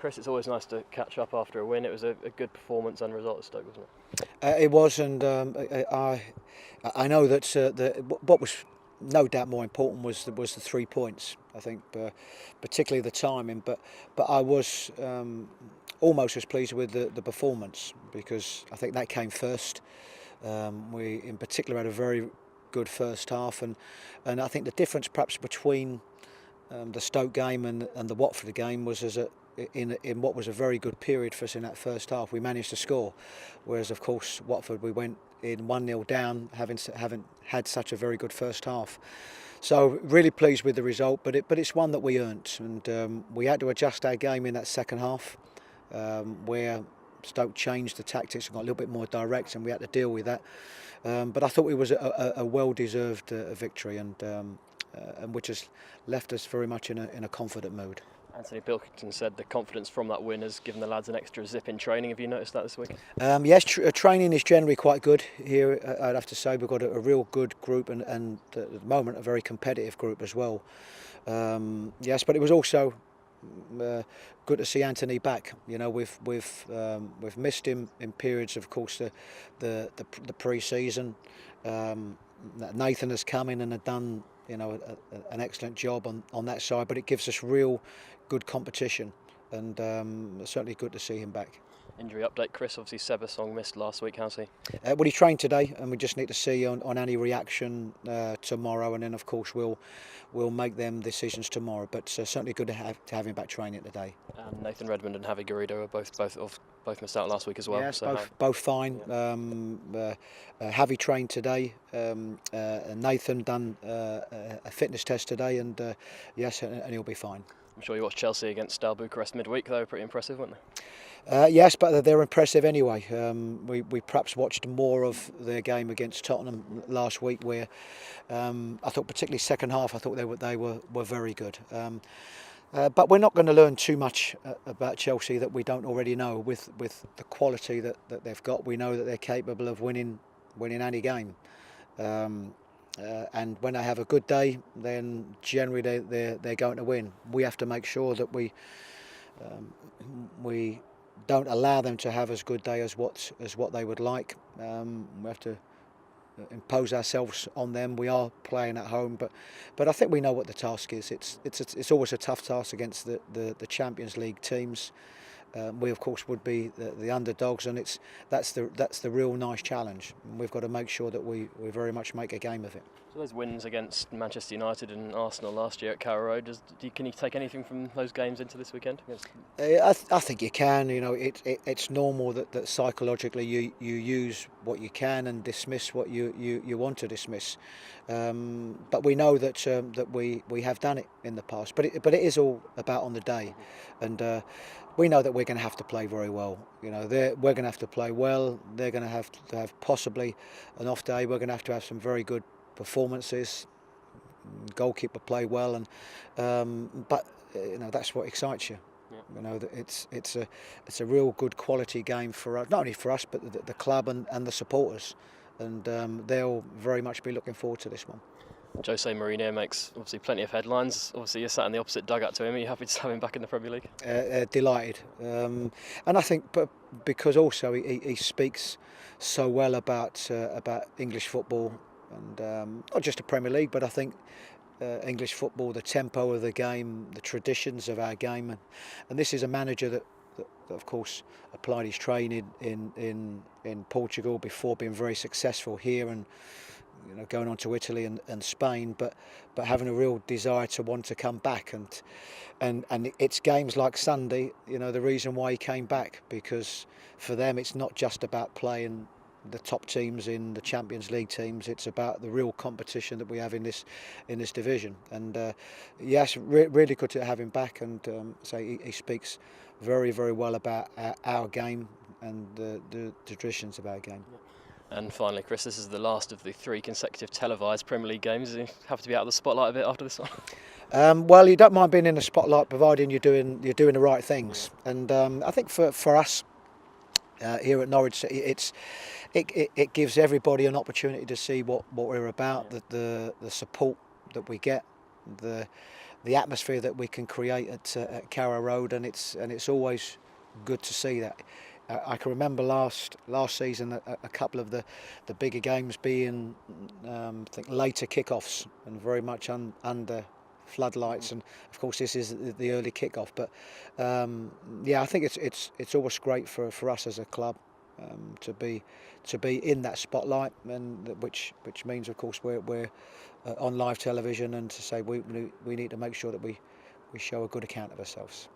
Chris, it's always nice to catch up after a win. It was a good performance and result at Stoke, wasn't it? It was, and I know that what was no doubt more important was the 3 points. I think, particularly the timing. But I was almost as pleased with the performance, because I think that came first. We, in particular, had a very good first half, and I think the difference perhaps between the Stoke game and the Watford game was in what was a very good period for us in that first half, we managed to score, whereas of course Watford, we went in 1-0 down, having had such a very good first half. So really pleased with the result, but it's one that we earned, and we had to adjust our game in that second half, where Stoke changed the tactics and got a little bit more direct, and we had to deal with that. But I thought it was a well-deserved victory, and which has left us very much in a confident mood. Anthony Pilkington said the confidence from that win has given the lads an extra zip in training. Have you noticed that this week? Yes, training is generally quite good here. I'd have to say we've got a real good group, and at the moment a very competitive group as well. Yes, but it was also good to see Anthony back. You know, we've missed him in periods, of course, the pre-season. Nathan has come in and had done, you know, an excellent job on that side, but it gives us real good competition, and certainly good to see him back. Injury update, Chris. Obviously Sebasong missed last week. How's he? Well, he trained today, and we just need to see on any reaction tomorrow, and then of course we'll make them decisions tomorrow. But certainly good to have him back training today. Nathan Redmond and Javi Garrido are both missed out last week as well. Yes, so both fine. Yeah. Javi trained today. Nathan done a fitness test today, and yes, and he'll be fine. I'm sure you watched Chelsea against Steaua Bucharest midweek. They were pretty impressive, weren't they? Yes, but they're impressive anyway. We perhaps watched more of their game against Tottenham last week, where I thought, particularly second half, I thought they were very good. But we're not going to learn too much about Chelsea that we don't already know. With the quality that they've got, we know that they're capable of winning any game. And when they have a good day, then generally they're going to win. We have to make sure that we don't allow them to have as good day as what they would like. We have to impose ourselves on them. We are playing at home, but I think we know what the task is. It's always a tough task against the Champions League teams. We of course would be the underdogs, and that's the real nice challenge. And we've got to make sure that we very much make a game of it. So those wins against Manchester United and Arsenal last year at Carrow Road, can you take anything from those games into this weekend? I think you can. You know, it's normal that psychologically you use what you can and dismiss what you want to dismiss. But we know that we have done it in the past. But it is all about on the day, and we know that we're going to have to play very well. You know, we're going to have to play well. They're going to have possibly an off day. We're going to have some very good performances. Goalkeeper play well, and but you know, that's what excites you. Yeah. You know, that it's a real good quality game for us, not only for us but the club and the supporters, and they'll very much be looking forward to this one. Jose Mourinho makes obviously plenty of headlines. Obviously you're sat in the opposite dugout to him. Are you happy to have him back in the Premier League? Delighted, and I think because also he speaks so well about English football, and not just the Premier League, but I think English football, the tempo of the game, the traditions of our game, and this is a manager that of course applied his training in Portugal before being very successful here, and you know, going on to Italy and Spain, but having a real desire to want to come back, and it's games like Sunday, you know, the reason why he came back, because for them it's not just about playing the top teams in the Champions League teams. It's about the real competition that we have in this division, and yes, really good to have him back, and so he speaks very well about our game and the traditions of our game. And finally, Chris, this is the last of the 3 consecutive televised Premier League games. You have to be out of the spotlight a bit after this one. Well, you don't mind being in the spotlight, providing you're doing the right things. And I think for us here at Norwich City, it gives everybody an opportunity to see what we're about, the support that we get, the the atmosphere that we can create at Carrow Road, and it's always good to see that. I can remember last season a couple of the bigger games being I think later kickoffs and very much under floodlights, and of course this is the early kickoff. But yeah, I think it's always great for us as a club to be in that spotlight, and which means of course we're on live television, and to say we need to make sure that we show a good account of ourselves.